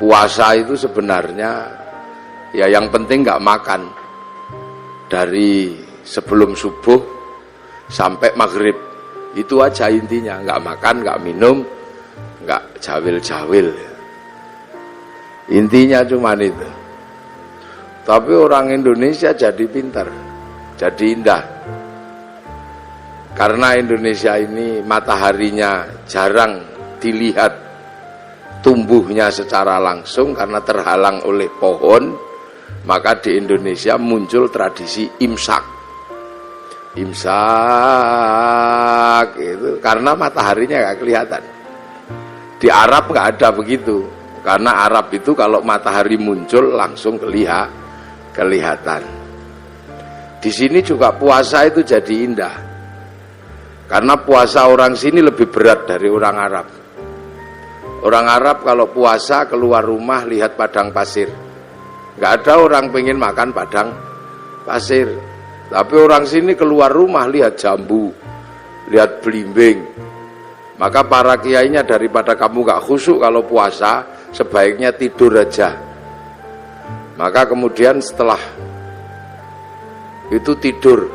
puasa itu sebenarnya ya yang penting nggak makan dari sebelum subuh sampai maghrib, itu aja intinya. Nggak makan, nggak minum, nggak jawil-jawil, intinya cuman itu. Tapi orang Indonesia jadi pintar, jadi indah, karena Indonesia ini mataharinya jarang dilihat tumbuhnya secara langsung karena terhalang oleh pohon. Maka di Indonesia muncul tradisi imsak. Imsak itu karena mataharinya nggak kelihatan. Di Arab nggak ada begitu, karena Arab itu kalau matahari muncul langsung kelihatan. Di sini juga puasa itu jadi indah, karena puasa orang sini lebih berat dari orang Arab. Orang Arab kalau puasa keluar rumah lihat padang pasir, nggak ada orang pengen makan padang pasir. Tapi orang sini keluar rumah lihat jambu, lihat belimbing. Maka para kiainya daripada kamu nggak khusyuk kalau puasa, sebaiknya tidur aja. Maka kemudian setelah itu tidur,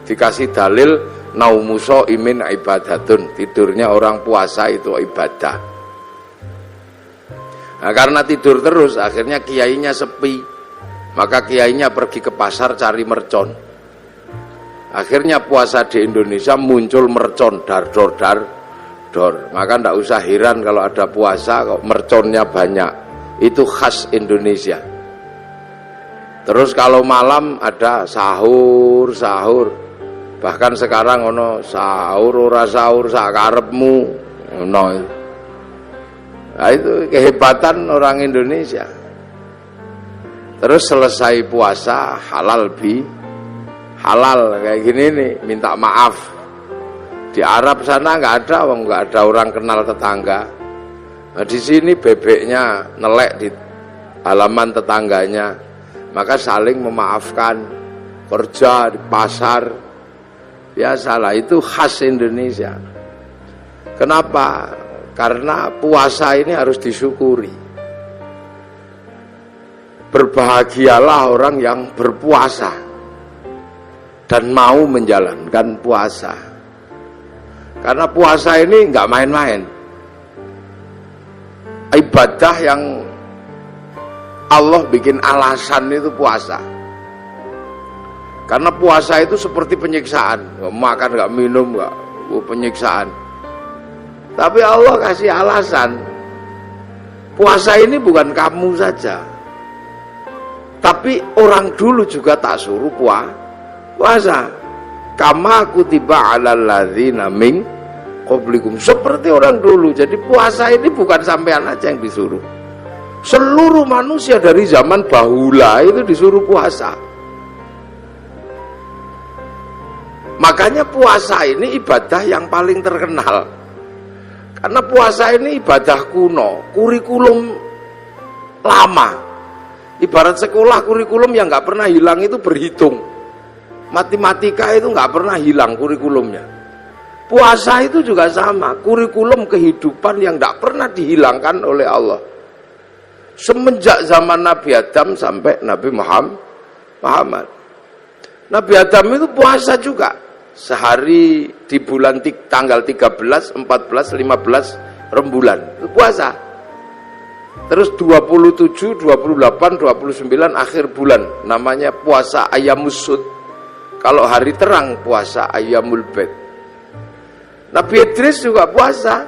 dikasih dalil naumuso imin ibadatun, tidurnya orang puasa itu ibadah. Nah, karena tidur terus akhirnya kiainya sepi, maka kiainya pergi ke pasar cari mercon. Akhirnya puasa di Indonesia muncul mercon dar-dor. Maka ndak usah heran kalau ada puasa kok merconnya banyak, itu khas Indonesia. Terus kalau malam ada sahur, bahkan sekarang ono sahur ora sahur sak karepmu, ono. Nah, itu kehebatan orang Indonesia. Terus selesai puasa halal kayak gini nih, minta maaf. Di Arab sana nggak ada orang kenal tetangga. Nah, di sini bebeknya nelek di halaman tetangganya, maka saling memaafkan. Kerja di pasar biasalah, itu khas Indonesia. Kenapa? Karena puasa ini harus disyukuri. Berbahagialah orang yang berpuasa dan mau menjalankan puasa. Karena puasa ini nggak main-main. Ibadah yang Allah bikin alasan itu puasa. Karena puasa itu seperti penyiksaan, nggak makan, nggak minum, nggak penyiksaan. Tapi Allah kasih alasan. Puasa ini bukan kamu saja, tapi orang dulu juga tak suruh puasa. Kama kutiba 'alal ladzina min qablikum, seperti orang dulu. Jadi puasa ini bukan sampean aja yang disuruh. Seluruh manusia dari zaman bahula itu disuruh puasa. Makanya puasa ini ibadah yang paling terkenal. Karena puasa ini ibadah kuno, kurikulum lama. Ibarat sekolah, kurikulum yang nggak pernah hilang itu berhitung. Matematika itu nggak pernah hilang kurikulumnya. Puasa itu juga sama, kurikulum kehidupan yang nggak pernah dihilangkan oleh Allah. Semenjak zaman Nabi Adam sampai Nabi Muhammad. Nabi Adam itu puasa juga. Sehari di bulan tanggal 13, 14, 15 rembulan itu puasa. Terus 27, 28, 29 akhir bulan namanya puasa Ayyamus Sud. Kalau hari terang puasa Ayyamul Bid. Nabi Idris juga puasa,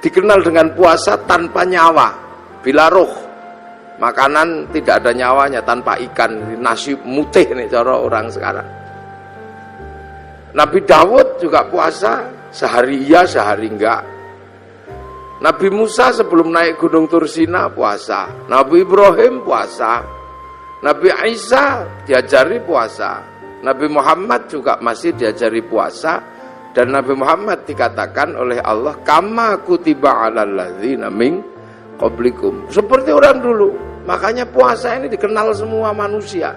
dikenal dengan puasa tanpa nyawa, bila roh. Makanan tidak ada nyawanya, tanpa ikan, nasi mutih nih cara orang sekarang. Nabi Dawud juga puasa, sehari iya, sehari enggak. Nabi Musa sebelum naik Gunung Tursina puasa. Nabi Ibrahim puasa. Nabi Isa diajari puasa. Nabi Muhammad juga masih diajari puasa. Dan Nabi Muhammad dikatakan oleh Allah, kama kutiba 'alal ladzina min qablikum, seperti orang dulu. Makanya puasa ini dikenal semua manusia.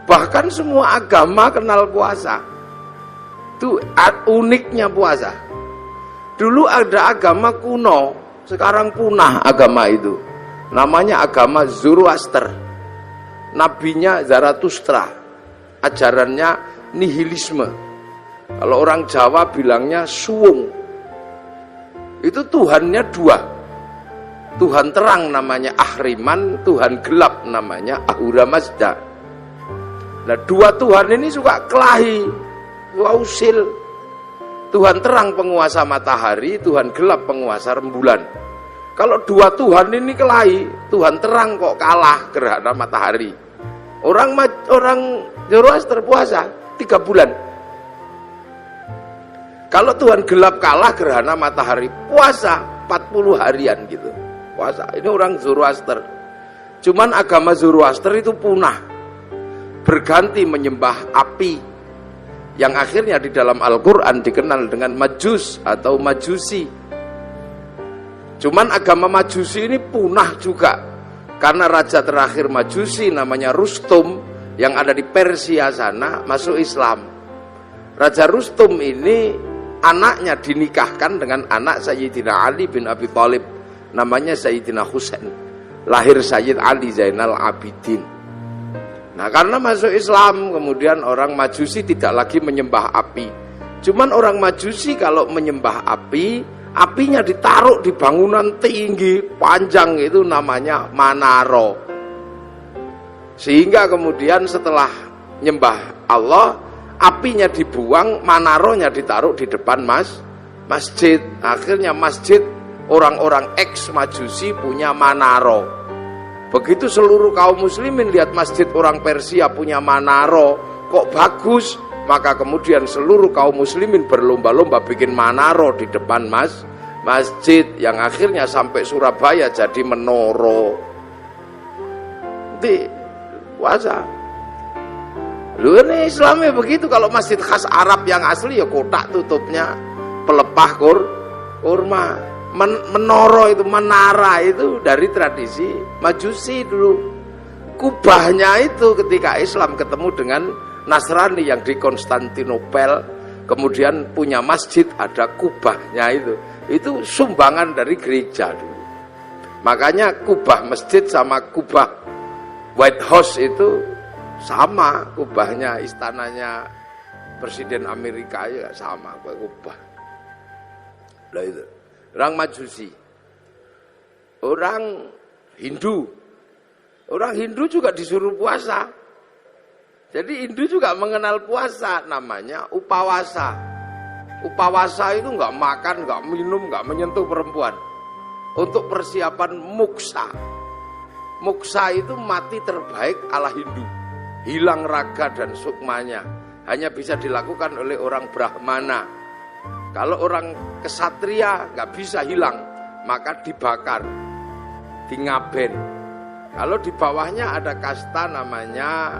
Bahkan semua agama kenal puasa. Itu uniknya puasa. Dulu ada agama kuno, sekarang punah agama itu. namanya agama Zoroaster, nabinya Zarathustra, ajarannya nihilisme. Kalau orang Jawa bilangnya suwung. Itu Tuhannya dua, Tuhan terang namanya Ahriman, Tuhan gelap namanya Ahura Mazda. Nah, dua Tuhan ini suka kelahi, usil. Tuhan terang penguasa matahari, Tuhan gelap penguasa rembulan. Kalau dua Tuhan ini kelahi, Tuhan terang kok kalah gerhana matahari. Orang Zoroaster puasa 3 bulan. Kalau Tuhan gelap kalah gerhana matahari, puasa 40 harian gitu. Puasa. Ini orang Zoroaster. Cuman agama Zoroaster itu punah, berganti menyembah api, yang akhirnya di dalam Al-Quran dikenal dengan Majus atau Majusi. Cuman agama Majusi ini punah juga, karena raja terakhir Majusi namanya Rustum, yang ada di Persia sana, masuk Islam. Raja Rustum ini anaknya dinikahkan dengan anak Sayyidina Ali bin Abi Thalib, namanya Sayyidina Husain, lahir Sayyid Ali Zainal Abidin. Nah, karena masuk Islam, kemudian orang Majusi tidak lagi menyembah api. Cuman orang Majusi kalau menyembah api, apinya ditaruh di bangunan tinggi panjang, itu namanya Manaro. Sehingga kemudian setelah nyembah Allah, apinya dibuang, Manaronya ditaruh di depan masjid. Akhirnya masjid orang-orang ex-Majusi punya Manaro. Begitu seluruh kaum muslimin lihat masjid orang Persia punya Manaro, kok bagus, maka kemudian seluruh kaum muslimin berlomba-lomba bikin Manaro di depan masjid, yang akhirnya sampai Surabaya jadi menoro. Nanti puasa. Lu ini Islamnya begitu. Kalau masjid khas Arab yang asli ya kotak tutupnya pelepah kurma. Menoro itu, menara itu dari tradisi Majusi dulu. Kubahnya itu ketika Islam ketemu dengan Nasrani yang di Konstantinopel, kemudian punya masjid ada kubahnya itu sumbangan dari gereja dulu. Makanya kubah masjid sama kubah White House itu sama, kubahnya istananya Presiden Amerika ya sama kubah. Lah itu orang Majusi. Orang Hindu juga disuruh puasa. Jadi Hindu juga mengenal puasa, namanya upawasa. Upawasa itu enggak makan, enggak minum, enggak menyentuh perempuan. Untuk persiapan muksa. Muksa itu mati terbaik ala Hindu. Hilang raga dan sukmanya, hanya bisa dilakukan oleh orang Brahmana. Kalau orang kesatria nggak bisa hilang, maka dibakar, dingaben. Kalau di bawahnya ada kasta namanya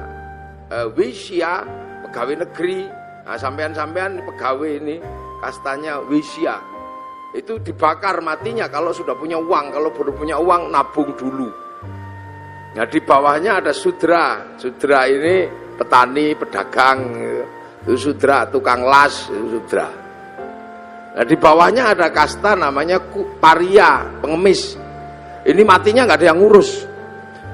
Wisya, pegawai negeri. Nah, sampean-sampean pegawai ini kastanya Wisya. Itu dibakar matinya kalau sudah punya uang. Kalau belum punya uang, nabung dulu. Nah, di bawahnya ada sudra. Sudra ini petani, pedagang, itu sudra, tukang las, itu sudra. Nah, di bawahnya ada kasta namanya paria, pengemis. Ini matinya nggak ada yang ngurus.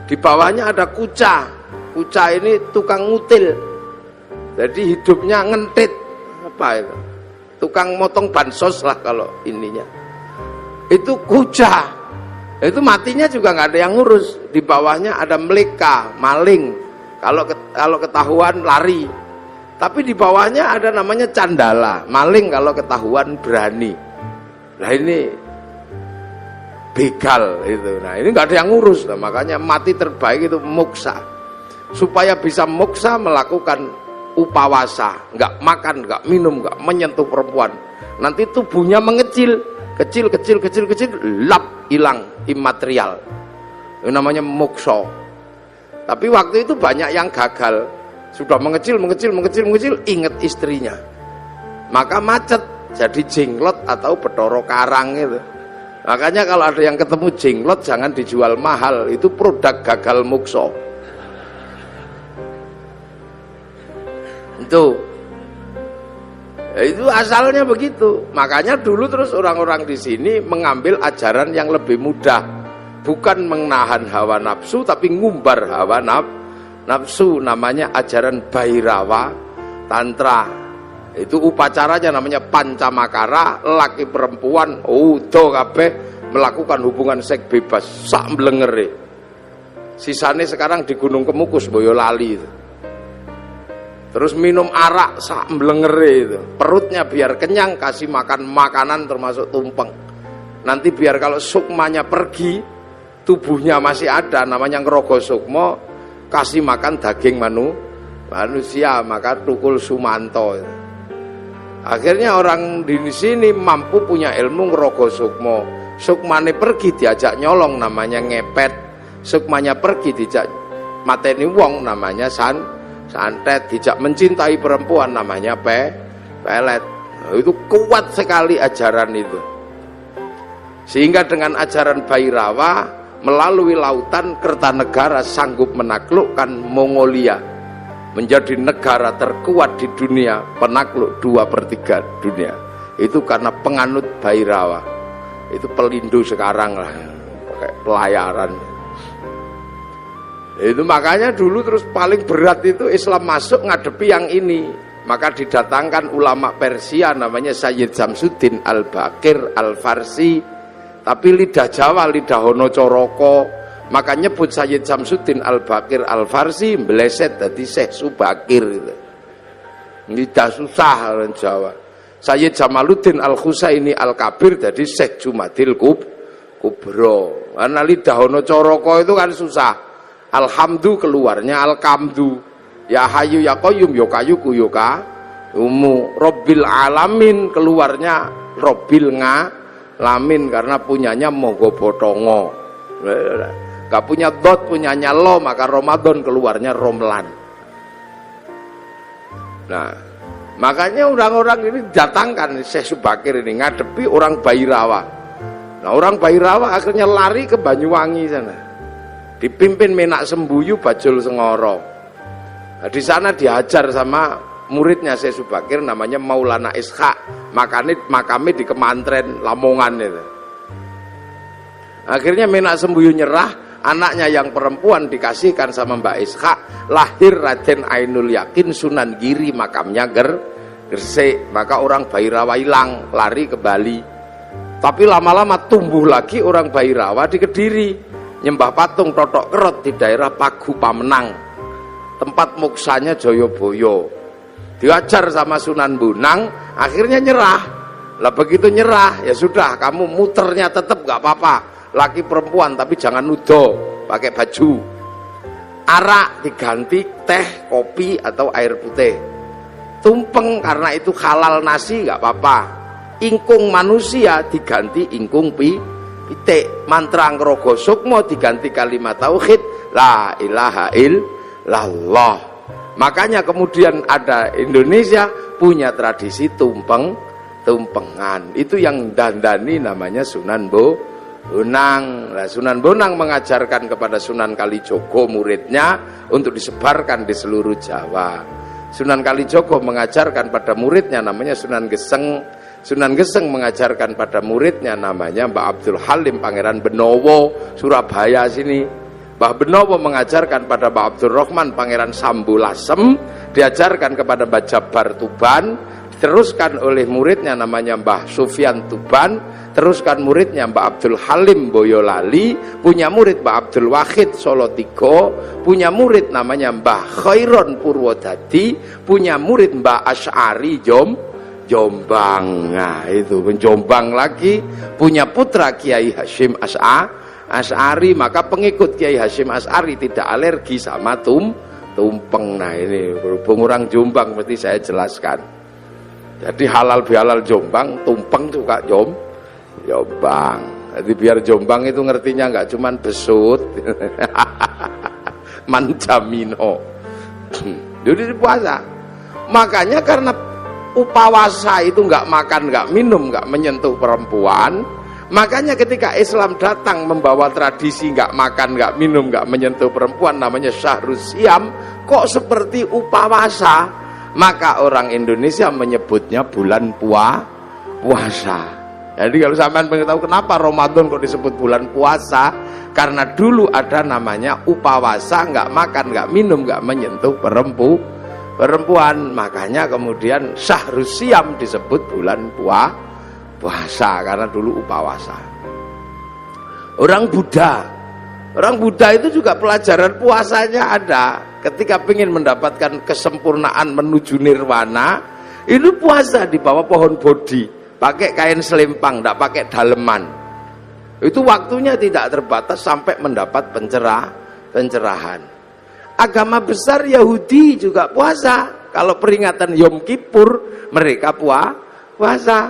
Di bawahnya ada kuca. Kuca ini tukang ngutil. Jadi hidupnya ngentit. Apa itu? Tukang motong bansos lah kalau ininya. Itu kuca. Itu matinya juga nggak ada yang ngurus. Di bawahnya ada meleka, maling. Kalau ketahuan lari. Tapi di bawahnya ada namanya candala, maling kalau ketahuan berani. Nah ini begal itu. Nah ini nggak ada yang ngurus. Nah, makanya mati terbaik itu muksa. Supaya bisa muksa melakukan upawasa, nggak makan, nggak minum, nggak menyentuh perempuan. Nanti tubuhnya mengecil, kecil, lap, hilang, imaterial. Itu namanya moksa. Tapi waktu itu banyak yang gagal. Sudah mengecil, ingat istrinya. Maka macet, jadi jenglot atau Bathara Karang itu. Makanya kalau ada yang ketemu jenglot jangan dijual mahal, itu produk gagal moksa. Itu asalnya begitu. Makanya dulu terus orang-orang di sini mengambil ajaran yang lebih mudah. bukan menahan hawa nafsu tapi ngumbar hawa nafsu. Namanya ajaran Bhairawa Tantra. Itu upacaranya namanya pancamakara, laki perempuan udo kabeh melakukan hubungan seks bebas sak mblengere. Sisane sekarang di Gunung Kemukus Boyolali itu. Terus minum arak sak mblengere itu. Perutnya biar kenyang, kasih makan makanan termasuk tumpeng. Nanti biar kalau sukmanya pergi, tubuhnya masih ada, namanya ngerogo sukma, kasih makan daging manusia, maka tukul sumanto. Akhirnya orang di sini mampu punya ilmu ngerogo sukma. Sukmane pergi diajak nyolong, namanya ngepet. Sukmanya pergi dijak mateni wong, namanya santet. Dijak mencintai perempuan, namanya pelet. Itu kuat sekali ajaran itu. Sehingga dengan ajaran Bhairawa melalui lautan Kertanegara sanggup menaklukkan Mongolia, menjadi negara terkuat di dunia, penakluk 2/3 dunia. Itu karena penganut Bhairawa. Itu Pelindo sekarang lah, pakai pelayaran. Itu makanya dulu terus paling berat itu Islam masuk ngadepi yang ini. Maka didatangkan ulama Persia namanya Sayyid Samsuddin Al-Baqir Al-Farsi. Tapi lidah Jawa, lidah Hono Coroko, maka nyebut Sayyid Samsuddin Al-Baqir Al-Farsi meleset dari Syekh Subakir gitu. Lidah susah orang Jawa. Sayyid Jamaluddin Al-Husaini Al-Kabir dari Syekh Jumadil Kubro. Karena lidah Hono Coroko itu kan susah. Alhamdu keluarnya Al-Kamdu. Ya Hayu ya Qayyum ya Kayuku ya Umu. Robbil Alamin keluarnya Robbil Lamin karena punyanya Mogo Botongo. Gak punya dot, punyanya lo, maka Ramadan keluarnya Romlan. Nah, makanya orang-orang ini datangkan Syekh Subakir ini ngadepi orang Bhairawa. Nah, orang Bhairawa akhirnya lari ke Banyuwangi sana. Dipimpin Menak Sembuyu Bajul Sengoro. Nah, di sana diajar sama muridnya Syekh Subakir namanya Maulana Ishaq. Makame di Kemantren Lamongan itu. Akhirnya Menak Sembuyu nyerah, anaknya yang perempuan dikasihkan sama Mbak Ishaq, lahir Raden Ainul Yakin Sunan Giri, makamnya Gresik. Maka orang Bhairawa hilang, lari ke Bali. Tapi lama-lama tumbuh lagi orang Bhairawa di Kediri, nyembah patung Totok Kerot di daerah Pagu Pamenang, tempat moksanya Joyoboyo. Diajar sama Sunan Bonang, akhirnya nyerah. Lah begitu nyerah, ya sudah, kamu muternya tetap gak apa-apa, laki perempuan, tapi jangan nudo, pakai baju. Arak diganti teh, kopi atau air putih. Tumpeng karena itu halal nasi gak apa-apa. Ingkung manusia diganti ingkung pitik. Mantra ngerogo sukmo diganti kalimat tauhid la ilaha illallah. Makanya kemudian ada Indonesia punya tradisi tumpengan. Itu yang dandani namanya Sunan Bonang. Nah, Sunan Bonang mengajarkan kepada Sunan Kalijogo muridnya untuk disebarkan di seluruh Jawa. Sunan Kalijogo mengajarkan pada muridnya namanya Sunan Geseng. Sunan Geseng mengajarkan pada muridnya namanya Mbah Abdul Halim Pangeran Benowo Surabaya sini. Mbah Benowo mengajarkan pada Mbah Abdul Rahman Pangeran Sambulasem, diajarkan kepada Mbah Jabar Tuban, diteruskan oleh muridnya namanya Mbah Sufyan Tuban, teruskan muridnya Mbah Abdul Halim Boyolali, punya murid Mbah Abdul Wahid Solo Tigo, punya murid namanya Mbah Khairon Purwodadi, punya murid Mbah Asy'ari Jombang. Nah itu Jombang lagi, punya putra Kiai Hashim Asy'ari, maka pengikut Kiai Hashim Asy'ari tidak alergi sama tumpeng. Nah ini berhubung orang Jombang mesti saya jelaskan. Jadi halal bihalal Jombang, tumpeng juga Jombang. Jadi biar Jombang itu ngertinya nggak cuman besut, mancamino. Jadi puasa. Makanya karena upawasa itu nggak makan, nggak minum, nggak menyentuh perempuan. Makanya ketika Islam datang membawa tradisi nggak makan, nggak minum, nggak menyentuh perempuan, namanya Syahrus Siam, kok seperti upawasa? Maka orang Indonesia menyebutnya bulan puasa. Jadi kalau sampean pengen tahu kenapa Ramadan kok disebut bulan puasa, Karena dulu ada namanya upawasa, nggak makan, nggak minum, nggak menyentuh perempuan. Makanya kemudian Syahrus Siam disebut bulan puasa, karena dulu upawasa. Orang Buddha itu juga pelajaran puasanya ada. Ketika ingin mendapatkan kesempurnaan menuju nirwana, itu puasa di bawah pohon bodhi, pakai kain selempang, tidak pakai daleman. Itu waktunya tidak terbatas sampai mendapat pencerahan. Agama besar Yahudi juga puasa. Kalau peringatan Yom Kippur, mereka puasa.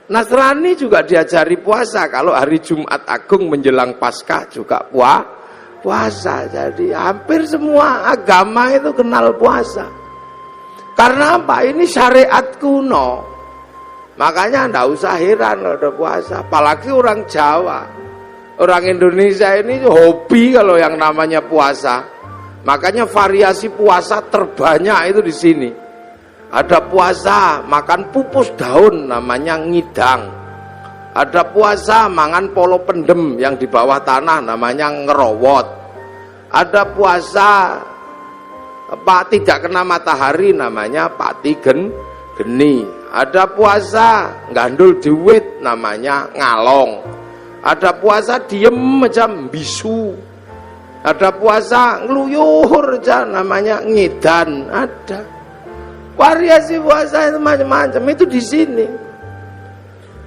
Nasrani juga diajari puasa. Kalau hari Jumat Agung menjelang Paskah juga puasa. Jadi hampir semua agama itu kenal puasa. Karena apa? Ini syariat kuno. Makanya tidak usah heran kalau ada puasa. Apalagi orang Jawa. Orang Indonesia ini hobi kalau yang namanya puasa. Makanya variasi puasa terbanyak itu di sini. Ada puasa makan pupus daun namanya ngidang. Ada puasa mangan polo pendem yang di bawah tanah namanya ngerowot. Ada puasa tidak kena matahari namanya pati geni. Ada puasa gandul duit namanya ngalong. Ada puasa diem macam bisu. Ada puasa ngeluyur aja namanya ngidan. Ada variasi puasa itu macam-macam, itu di sini.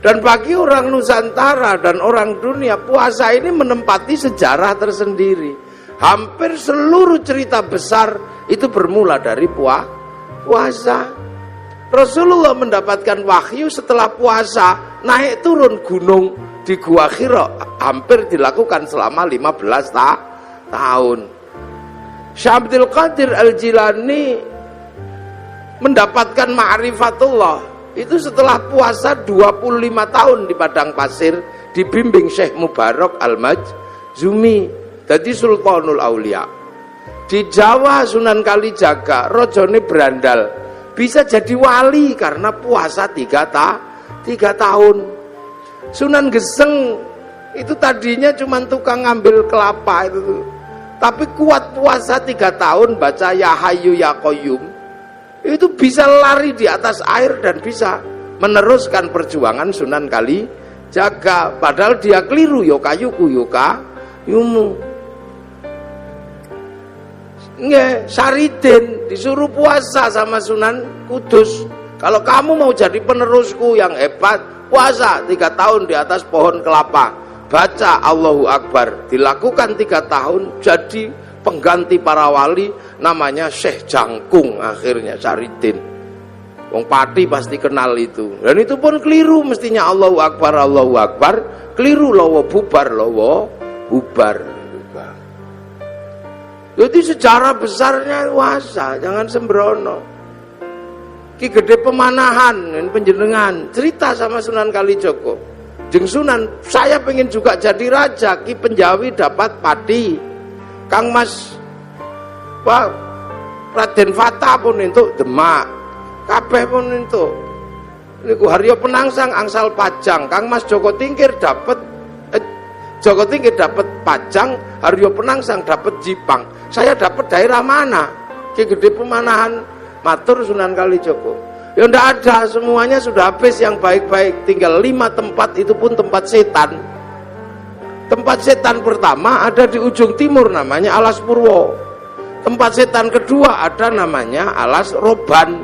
Dan bagi orang Nusantara dan orang dunia, puasa ini menempati sejarah tersendiri. Hampir seluruh cerita besar itu bermula dari puasa. Rasulullah mendapatkan wahyu setelah puasa, naik turun gunung di Gua Hira, hampir dilakukan selama 15 tahun. Syekh Abdul Qadir Al-Jilani mendapatkan ma'rifatullah itu setelah puasa 25 tahun di padang pasir, dibimbing Syekh Mubarak Al-Majzumi, jadi Sultanul Aulia. Di Jawa Sunan Kalijaga, rojone berandal, bisa jadi wali karena puasa 3 tahun. Sunan Geseng itu tadinya cuma tukang ngambil kelapa itu, tapi kuat puasa 3 tahun, baca Ya Hayyu Ya Qayyum, itu bisa lari di atas air dan bisa meneruskan perjuangan Sunan Kalijaga. Padahal dia keliru, yokayuku yokayumu. Nggak, Saridin disuruh puasa sama Sunan Kudus. Kalau kamu mau jadi penerusku yang hebat, puasa 3 tahun di atas pohon kelapa, baca Allahu Akbar, dilakukan 3 tahun, jadi pengganti para wali, namanya Syekh Jangkung akhirnya Saridin. Wong Pati pasti kenal itu. Dan itu pun keliru mestinya Allahu Akbar, keliru lowo bubar. Jadi sejarah besarnya puasa, jangan sembrono. Ki Gede Pemanahan penjenengan cerita sama Sunan Kalijogo. Jeng Sunan, saya pengen juga jadi raja. Ki Penjawi dapat pati. Kang Mas Raden Fata pun entuk Demak, kabeh pun entuk. Niku Haryo Penangsang angsal Pajang, Kang Mas Joko Tingkir dapat Pajang, Haryo Penangsang dapat Jipang. Saya dapat daerah mana? Ki Gede Pemanahan matur Sunan Kalijogo. Ya ndak ada, semuanya sudah habis yang baik-baik, tinggal 5 tempat, itu pun tempat setan. Tempat setan pertama ada di ujung timur namanya Alas Purwo. Tempat setan kedua ada namanya Alas Roban.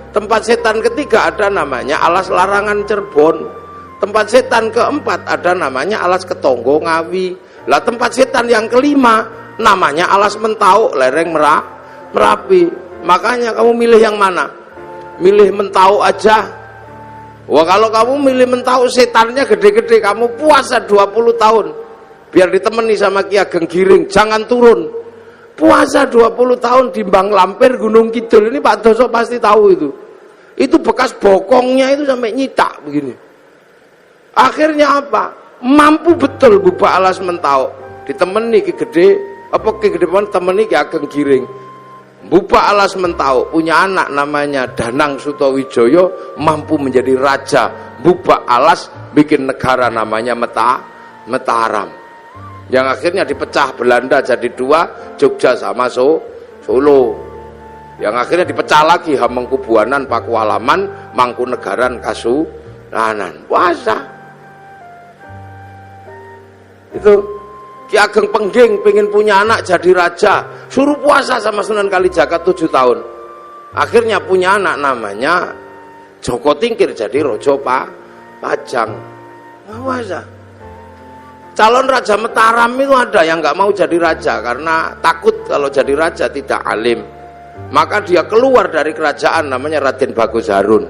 Tempat setan ketiga ada namanya Alas Larangan Cirebon. Tempat setan keempat ada namanya Alas Ketonggo Ngawi. Lah tempat setan yang kelima namanya Alas Mentau lereng Merapi. Makanya kamu milih yang mana? Milih Mentau aja. Wah, kalau kamu milih Mentau setannya gede-gede, kamu puasa 20 tahun. Biar ditemani sama Ki Ageng Giring, jangan turun. Puasa 20 tahun di Bang Lampir Gunung Kidul, ini Pak Doso pasti tahu itu. Itu bekas bokongnya itu sampai nyitak begini. Akhirnya apa? Mampu betul Bubak Alas Mentau. Ditemani Ki Gede, Ki Gede temani Ki Ageng Giring. Bubak Alas Mentau punya anak namanya Danang Sutawijoyo, mampu menjadi raja. Bubak Alas bikin negara namanya Mataram. yang akhirnya dipecah Belanda jadi dua, Jogja sama Solo, yang akhirnya dipecah lagi Hamengkubuanan, Pakualaman, Mangkunegaran, Kasunanan. Puasa itu. Ki Ageng Pengging pengen punya anak jadi raja, suruh puasa sama Sunan Kalijaga 7 tahun. Akhirnya punya anak namanya Joko Tingkir jadi Rojo Pajang. Puasa. Calon Raja Mataram itu ada yang nggak mau jadi raja karena takut kalau jadi raja tidak alim. Maka dia keluar dari kerajaan, namanya Raden Bagus Harun,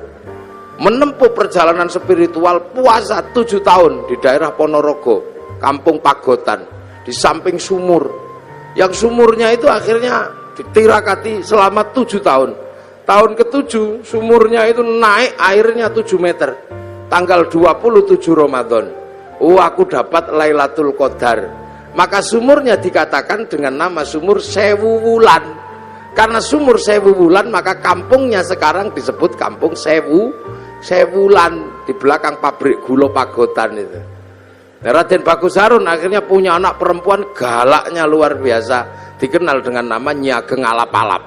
menempuh perjalanan spiritual puasa 7 tahun di daerah Ponorogo, Kampung Pagotan, di samping sumur. Yang sumurnya itu akhirnya ditirakati selama 7 tahun. Tahun ke-7 sumurnya itu naik airnya 7 meter. Tanggal 27 Ramadan. Oh, aku dapat Lailatul Qadar. Maka sumurnya dikatakan dengan nama sumur Sewu Wulan. Karena sumur Sewu Wulan, maka kampungnya sekarang disebut Kampung Sewulan, di belakang pabrik gula Pagotan itu. Raden Bagus Harun akhirnya punya anak perempuan galaknya luar biasa, dikenal dengan nama Nyi Ageng Alap-alap.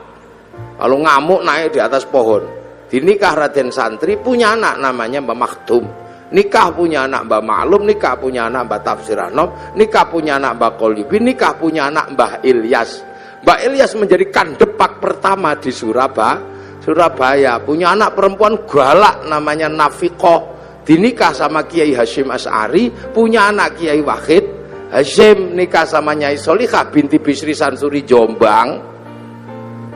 Kalau ngamuk naik di atas pohon. Dinikah Raden Santri, punya anak namanya Mbah Maktum. Nikah punya anak Mbah Maklum, nikah punya anak Mbah Tafsir Anom, nikah punya anak Mbah Qolibi, nikah punya anak Mbah Ilyas. Mbah Ilyas menjadi kandepak pertama di Surabaya. Punya anak perempuan galak namanya Nafiqoh, dinikah sama Kiai Hasyim Asy'ari, punya anak Kiai Wahid Hasyim, nikah sama Nyai Solikah binti Bisri Sansuri Jombang,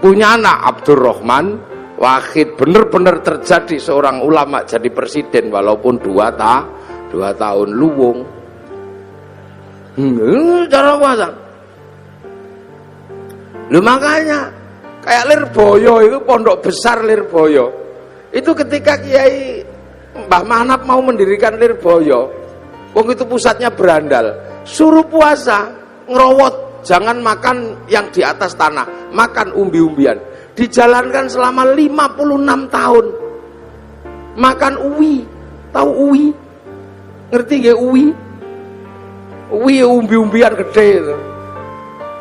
punya anak Abdurrahman Wahid. Bener-bener terjadi seorang ulama jadi presiden walaupun 2 tahun luwung. Cara puasa. Lu makanya kayak Lirboyo itu, pondok besar Lirboyo itu, ketika Kiai Mbah Manap mau mendirikan Lirboyo, wong itu pusatnya berandal, suruh puasa, ngerowot, jangan makan yang di atas tanah, makan umbi-umbian. Dijalankan selama 56 tahun. Makan uwi, tahu uwi? Ngerti gak uwi? Uwi umbi-umbian gede itu.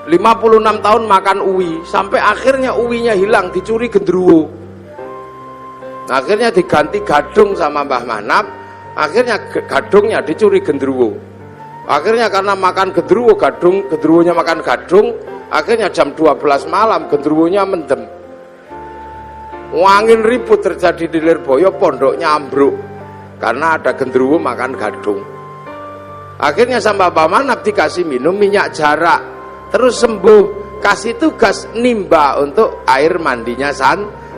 56 tahun makan uwi, sampai akhirnya uwinya hilang, dicuri gendruwo. Akhirnya diganti gadung sama Mbah Manap, akhirnya gadungnya dicuri gendruwo. Akhirnya karena makan gendruwo, gendruwonya makan gadung, akhirnya jam 12 malam gendruwonya mendem. Wangin ribut terjadi di Lirboyo, pondoknya ambruk karena ada gendruwo makan gadung. Akhirnya sama Mbah Manap dikasih minum minyak jarak, terus sembuh. Kasih tugas nimba untuk air mandinya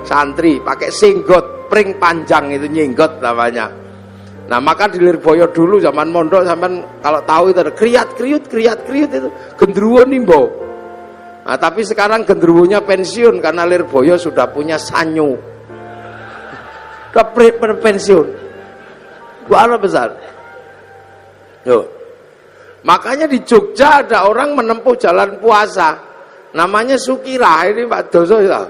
santri, pakai singgot, pring panjang itu, nyinggot namanya. Nah, maka di Lirboyo dulu zaman mondok, sampean kalau tahu itu ada kriat-kriut itu gendruwo nimbo. Nah, tapi sekarang gendruwonya pensiun karena Lirboyo sudah punya sanyu. Sudah pensiun. Luar besar. Yo. Makanya di Jogja ada orang menempuh jalan puasa. Namanya Sukirah, ini Pak Doso ya.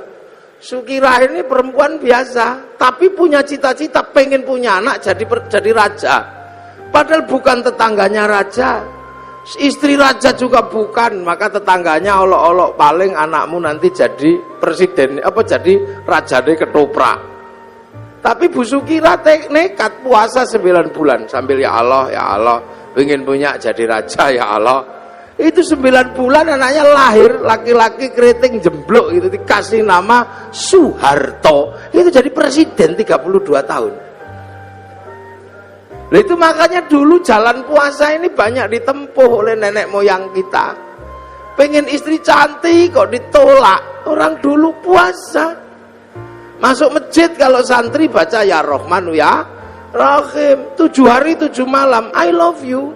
Sukirah ini perempuan biasa, tapi punya cita-cita pengen punya anak jadi raja. Padahal bukan tetangganya raja. Istri raja juga bukan, maka tetangganya olok-olok, paling anakmu nanti jadi presiden, jadi raja deh ketoprak. Tapi Bu Sukira nekat puasa 9 bulan sambil ya Allah, ingin punya jadi raja ya Allah. Itu 9 bulan anaknya lahir, laki-laki keriting jemblok itu, dikasih nama Soeharto. Itu jadi presiden 32 tahun. Nah, itu makanya dulu jalan puasa ini banyak ditempuh oleh nenek moyang kita. Pengen istri cantik kok ditolak. Orang dulu puasa. Masuk masjid kalau santri baca ya Rahmanu ya Rahim, 7 hari 7 malam, I love you.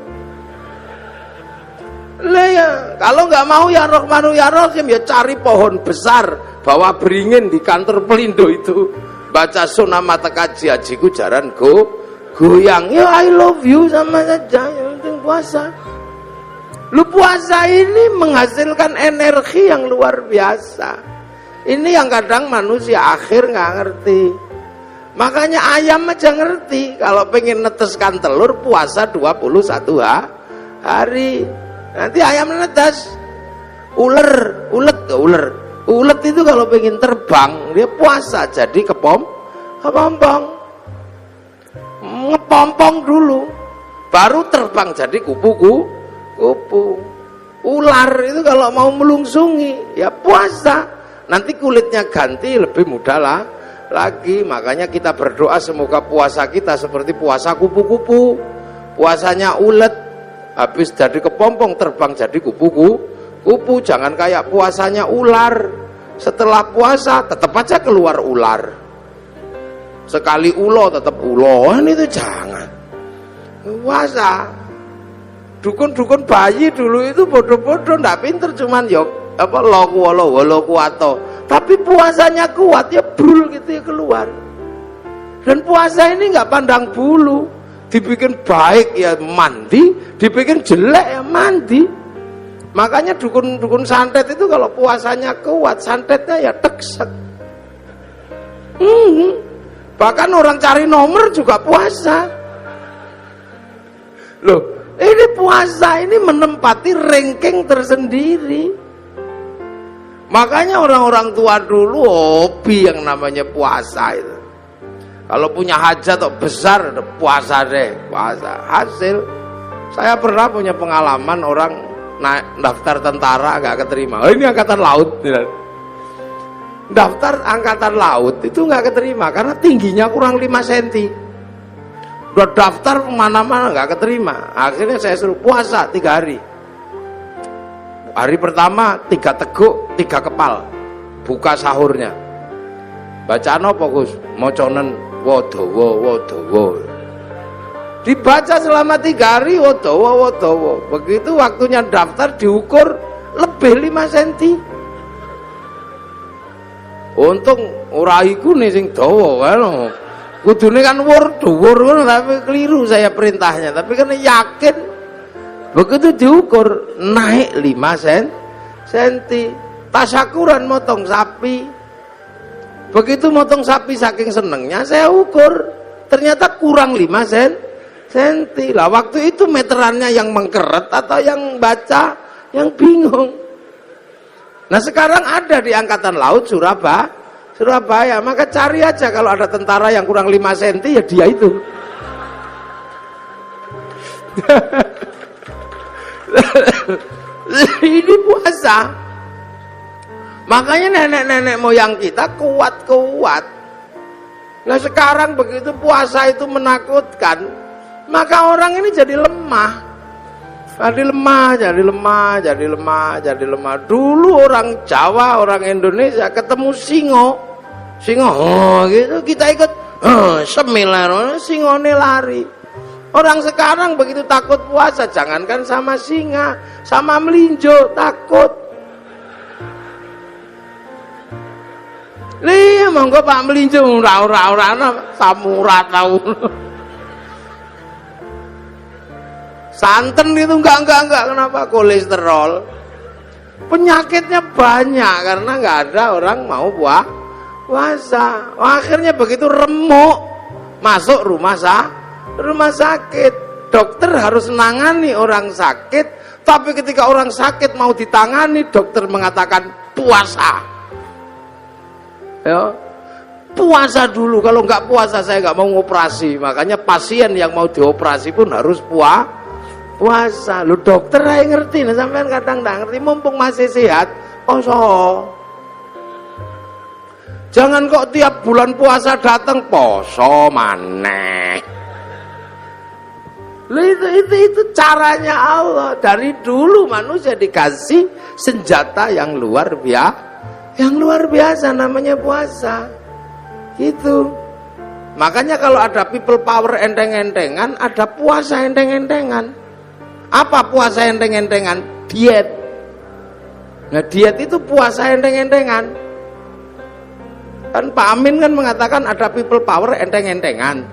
Lah ya, kalau nggak mau ya Rahmanu ya Rahim, ya cari pohon besar, bawa beringin di kantor Pelindo itu, baca Sunama Tekaji Ajiku Jaran goyang, ya I love you sama saja, yang penting puasa. Lu puasa ini menghasilkan energi yang luar biasa. Ini yang kadang manusia akhir nggak ngerti. Makanya ayam aja ngerti, kalau pengen neteskan telur puasa 21 hari. Nanti ayam netes. Ulet itu kalau pengen terbang dia puasa, jadi kepompong, ngepompong dulu, baru terbang jadi kupu. Ular itu kalau mau melungsungi ya puasa, nanti kulitnya ganti lebih mudah lagi. Makanya kita berdoa semoga puasa kita seperti puasa kupu-kupu, puasanya ulet, habis jadi kepompong terbang jadi kupu. Jangan kayak puasanya ular, setelah puasa tetap aja keluar ular, sekali ulo tetap ulo. Ini tuh jangan puasa. Dukun-dukun bayi dulu itu bodoh-bodoh, ndak pinter, cuman yok apa lo kuato, tapi puasanya kuat ya brul gitu ya keluar. Dan puasa ini nggak pandang bulu, dibikin baik ya mandi, dibikin jelek ya mandi. Makanya dukun-dukun santet itu kalau puasanya kuat, santetnya ya teksek. Bahkan orang cari nomor juga puasa. Loh, ini puasa ini menempati ranking tersendiri. Makanya orang-orang tua dulu hobi yang namanya puasa itu. Kalau punya hajat atau besar, puasa deh, puasa. Hasil, saya pernah punya pengalaman orang naik daftar tentara nggak keterima. Ini angkatan laut. Daftar angkatan laut itu nggak keterima karena tingginya kurang 5 cm. Udah daftar kemana-mana nggak keterima. Akhirnya saya suruh puasa 3 hari. Hari pertama 3 teguk 3 kepal, buka sahurnya. Bacaan apa Gus? Moconen wodowo. Dibaca selama 3 hari wodowo. Begitu waktunya daftar diukur lebih 5 cm. Untung ora iku nih sing dawa kan. Kudune kan dhuwur tapi keliru saya perintahnya, tapi kan yakin. Begitu diukur naik 5 cm. Tasyakuran motong sapi. Begitu motong sapi saking senengnya saya ukur, ternyata kurang 5 cm. Lah waktu itu meterannya yang mengkeret atau yang baca yang bingung. Nah sekarang ada di Angkatan Laut Surabaya, maka cari aja kalau ada tentara yang kurang 5 cm ya dia itu. Ini puasa. Makanya nenek-nenek moyang kita kuat. Nah sekarang begitu puasa itu menakutkan, maka orang ini jadi lemah. Jadi lemah. Dulu orang Jawa, orang Indonesia ketemu singo, gitu kita ikut semilar, singone lari. Orang sekarang begitu takut puasa, jangankan sama singa, sama melinjo takut. Lihat monggo Pak melinjo ora samura tahu. Santen itu enggak, kenapa? Kolesterol. Penyakitnya banyak karena enggak ada orang mau puasa. Akhirnya begitu remuk masuk rumah sakit. Dokter harus menangani orang sakit, tapi ketika orang sakit mau ditangani, dokter mengatakan puasa. Ya. Puasa dulu, kalau enggak puasa saya enggak mau ngoperasi. Makanya pasien yang mau dioperasi pun harus puasa. Lu dokter aja ngerti, nah sampean kadang nggak ngerti, mumpung masih sehat, poso. Jangan kok tiap bulan puasa datang poso maneh. Itu caranya Allah. Dari dulu manusia dikasih senjata yang luar biasa, namanya puasa. Gitu. Makanya kalau ada people power enteng-entengan, ada puasa enteng-entengan. Apa puasa enteng-entengan? Diet. Nah diet itu puasa enteng-entengan. Kan Pak Amin kan mengatakan ada people power enteng-entengan.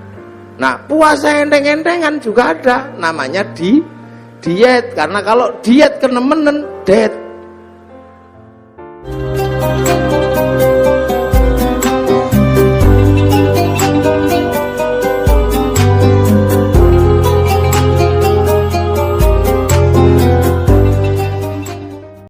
Nah puasa enteng-entengan juga ada, namanya diet. Karena kalau diet kenemenen, dead.